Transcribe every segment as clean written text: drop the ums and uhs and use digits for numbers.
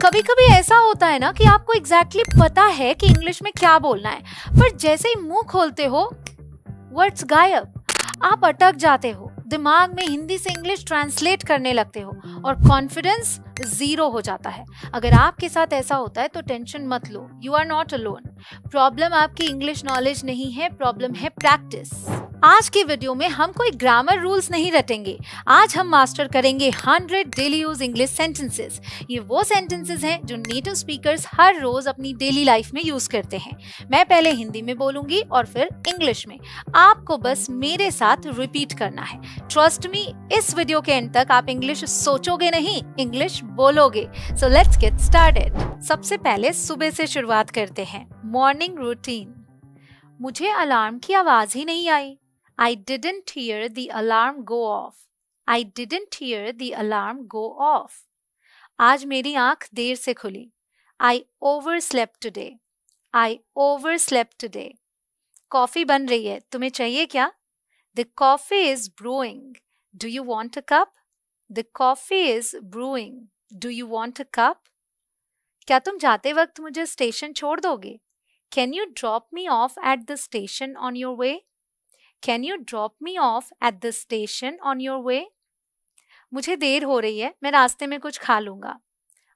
कभी कभी ऐसा होता है ना कि आपको एग्जैक्टली पता है कि इंग्लिश में क्या बोलना है, पर जैसे ही मुंह खोलते हो वर्ड्स गायब। आप अटक जाते हो, दिमाग में हिंदी से इंग्लिश ट्रांसलेट करने लगते हो और कॉन्फिडेंस जीरो हो जाता है। अगर आपके साथ ऐसा होता है तो टेंशन मत लो, you are not alone. Problem आपकी इंग्लिश नॉलेज नहीं है, प्रॉब्लम है प्रैक्टिस। आज की वीडियो में हम कोई ग्रामर रूल्स नहीं रटेंगे। आज हम मास्टर करेंगे 100 डेली यूज इंग्लिश सेंटेंसेस। ये वो सेंटेंसेस हैं जो नेटिव स्पीकर्स हर रोज अपनी डेली लाइफ में यूज करते हैं। मैं पहले हिंदी में बोलूंगी और फिर इंग्लिश में। आपको बस मेरे साथ रिपीट करना है। ट्रस्ट मी, इस वीडियो के एंड तक आप इंग्लिश सोचोगे नहीं, इंग्लिश बोलोगे। So let's get started. सबसे पहले सुबह से शुरुआत करते हैं। Morning routine. मुझे अलार्म की आवाज ही नहीं आई। I didn't hear the alarm go off. I didn't hear the alarm go off. आज मेरी आंख देर से खुली। I overslept today. I overslept today. Coffee बन रही है, तुम्हें चाहिए क्या? The coffee is brewing. Do you want a cup? The coffee is brewing. Do you want a cup? क्या तुम जाते वक्त मुझे स्टेशन छोड़ दोगे? Can you drop me off at the station on your way? Can you drop me off at the station on your way? मुझे देर हो रही है, मैं रास्ते में कुछ खा लूंगा।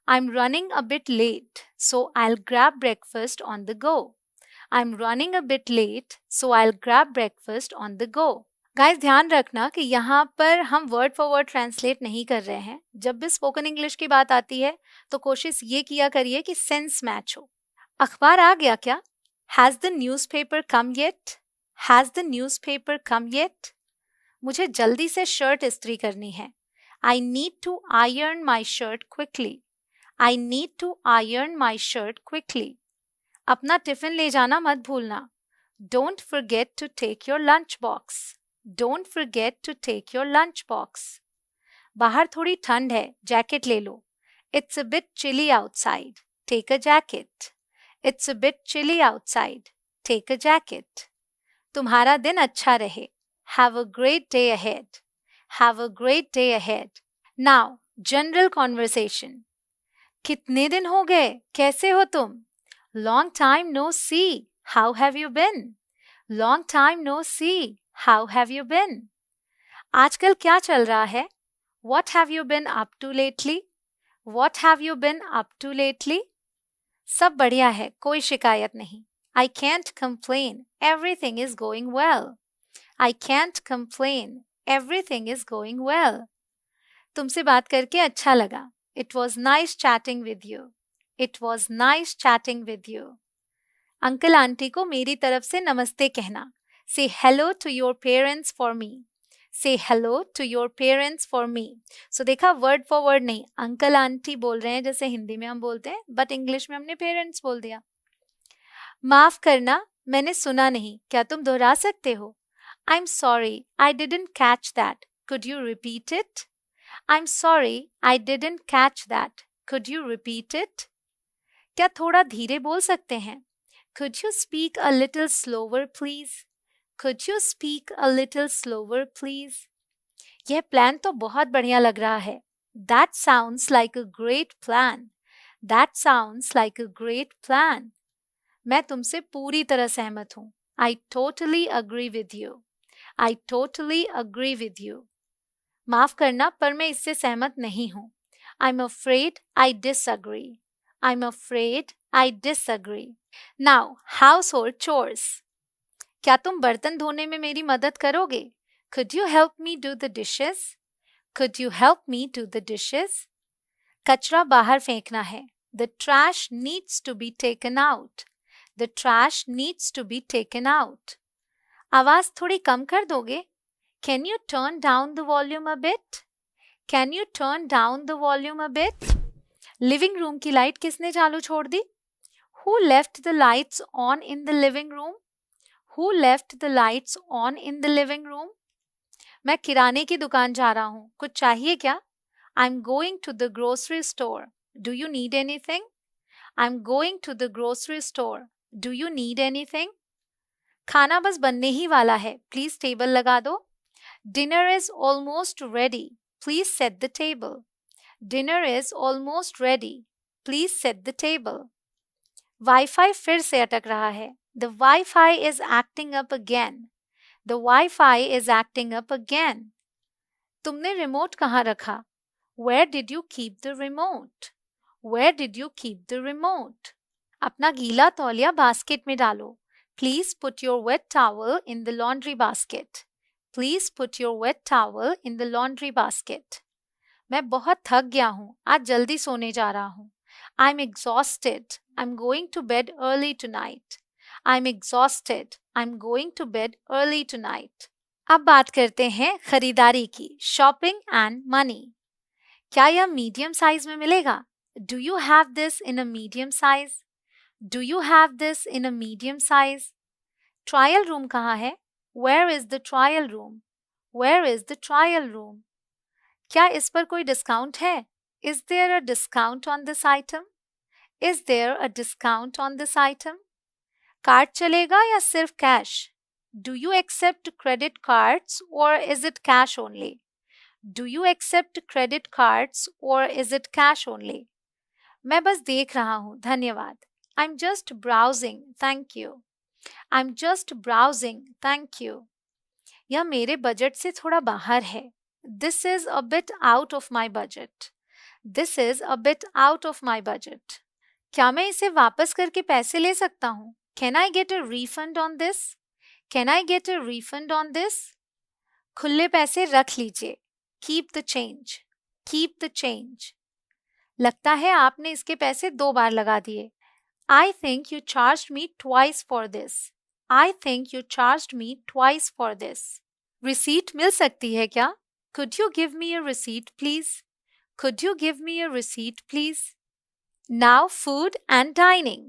I'm running a bit late, so I'll grab breakfast on the go. I'm running a bit late, so I'll grab breakfast on the go. Guys, ध्यान रखना कि यहाँ पर हम वर्ड फॉर वर्ड ट्रांसलेट नहीं कर रहे हैं। जब भी स्पोकन इंग्लिश की बात आती है तो कोशिश ये किया करिए कि सेंस मैच हो। अखबार आ गया क्या? Has the newspaper come yet? Has the newspaper come yet? मुझे जल्दी से शर्ट इस्त्री करनी है। I need to iron my shirt quickly. I need to iron my shirt quickly. अपना टिफिन ले जाना मत भूलना। Don't forget to take your lunch box. Don't forget to take your lunch box. बाहर थोड़ी ठंड है, जैकेट ले लो। It's a bit chilly outside. Take a jacket. It's a bit chilly outside. Take a jacket. तुम्हारा दिन अच्छा रहे। Have a great day ahead. Have a great day ahead. Now, general conversation. कितने दिन हो गए? कैसे हो तुम? Long time no see. How have you been? Long time no see. How have you been? आजकल क्या चल रहा है? What have you been up to lately? What have you been up to lately? सब बढ़िया है, कोई शिकायत नहीं। I can't complain. Everything is going well. I can't complain. Everything is going well. तुमसे बात करके अच्छा लगा। It was nice chatting with you. It was nice chatting with you. Uncle aunty को मेरी तरफ से नमस्ते कहना। Say hello to your parents for me. Say hello to your parents for me. So देखा, वर्ड फॉर वर्ड नहीं, uncle aunty बोल रहे हैं जैसे हिंदी में हम बोलते हैं, बट इंग्लिश में हमने पेरेंट्स बोल दिया। माफ करना, मैंने सुना नहीं, क्या तुम दोहरा सकते हो? I'm sorry, I didn't catch that. Could you repeat it? I'm sorry, I didn't catch that. Could you repeat it? क्या थोड़ा धीरे बोल सकते हैं? Could you speak a little slower, please? Could you speak a little slower, please? यह plan तो बहुत बढ़िया लग रहा है। That sounds like a great plan. That sounds like a great plan. मैं तुमसे पूरी तरह सहमत हूँ। I totally agree with you. I totally agree with you. माफ करना, पर मैं इससे सहमत नहीं हूँ। I'm afraid I disagree. I'm afraid I disagree. Now, household chores. क्या तुम बर्तन धोने में मेरी मदद करोगे? Could you help me do the dishes? Could you help me do the dishes? कचरा बाहर फेंकना है। The trash needs to be taken out. The trash needs to be taken out. आवाज थोड़ी कम कर दोगे? Can you turn down the volume a bit? Can you turn down the volume a bit? Living room की light किसने चालू छोड़ दी? Who left the lights on in the living room? Who left the lights on in the living room? मैं किराने की दुकान जा रहा हूँ, कुछ चाहिए क्या? I'm going to the grocery store. Do you need anything? I'm going to the grocery store. Do you need anything? खाना बस बनने ही वाला है, प्लीज टेबल लगा दो। Dinner is almost ready. Please set the table. Dinner is almost ready. Please set the table. Wifi फिर से अटक रहा है। The wifi is acting up again. The wifi is acting up again. तुमने remote कहाँ रखा? Where did you keep the remote? Where did you keep the remote? अपना गीला तौलिया बास्केट में डालो। Please put your wet towel in the laundry basket. Please put your wet towel in the laundry basket. मैं बहुत थक गया हूँ, आज जल्दी सोने जा रहा हूँ। I'm exhausted. I'm going to bed early tonight. I'm exhausted. I'm going to bed early tonight. अब बात करते हैं खरीदारी की, शॉपिंग एंड मनी। क्या यह मीडियम साइज में मिलेगा? Do you have this in a medium size? Do you have this in a medium size? Trial room कहाँ है? Where is the trial room? Where is the trial room? क्या इस पर कोई डिस्काउंट है? Is there a discount on this item? Is there a discount on this item? Card चलेगा या सिर्फ cash? Do you accept credit cards और is it cash only? Do you accept credit cards or is it cash only? मैं बस देख रहा हूँ, धन्यवाद। I'm just browsing, thank you. I'm just browsing, thank you. यह मेरे बजट से थोड़ा बाहर है। This is a bit out of my budget. This is a bit out of my budget. क्या मैं इसे वापस करके पैसे ले सकता हूँ? Can I get a refund on this? Can I get a refund on this? खुले पैसे रख लीजिए। Keep the change. Keep the change. लगता है आपने इसके पैसे 2 बार लगा दिए। I think you charged me twice for this. I think you charged me twice for this. Receipt मिल सकती है क्या? Could you give me a receipt, please? Could you give me a receipt, please? Now food and dining.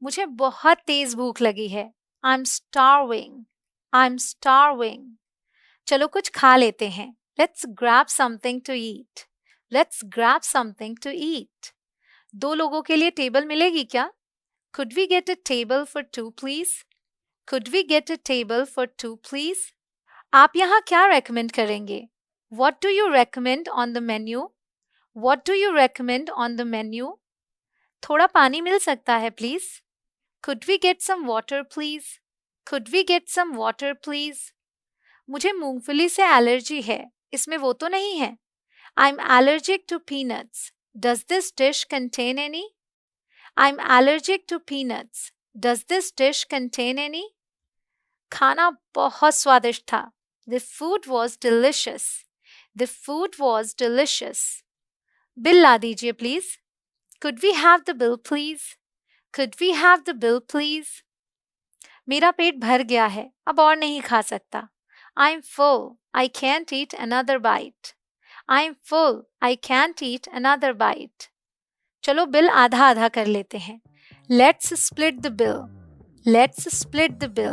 मुझे बहुत तेज भूख लगी है। I'm starving. I'm starving. चलो कुछ खा लेते हैं। Let's grab something to eat. Let's grab something to eat. 2 लोगों के लिए टेबल मिलेगी क्या? Could we get a table for 2, please? Could we get a table for 2, please? आप यहाँ क्या recommend करेंगे? What do you recommend on the menu? What do you recommend on the menu? थोड़ा पानी मिल सकता है please? Could we get some water, please? Could we get some water, please? मुझे मूंगफली से एलर्जी है, इसमें वो तो नहीं है। I'm allergic to peanuts. Does this dish contain any? I'm allergic to peanuts. Does this dish contain any? खाना बहुत स्वादिष्ट था। The food was delicious. The food was delicious. Bill ला दीजिए please. Could we have the bill, please? Could we have the bill, please? मेरा पेट भर गया है, अब और नहीं खा सकता। I'm full. I can't eat another bite. I'm full. I can't eat another bite. चलो बिल आधा आधा कर लेते हैं। Let's split the bill. Let's split the bill.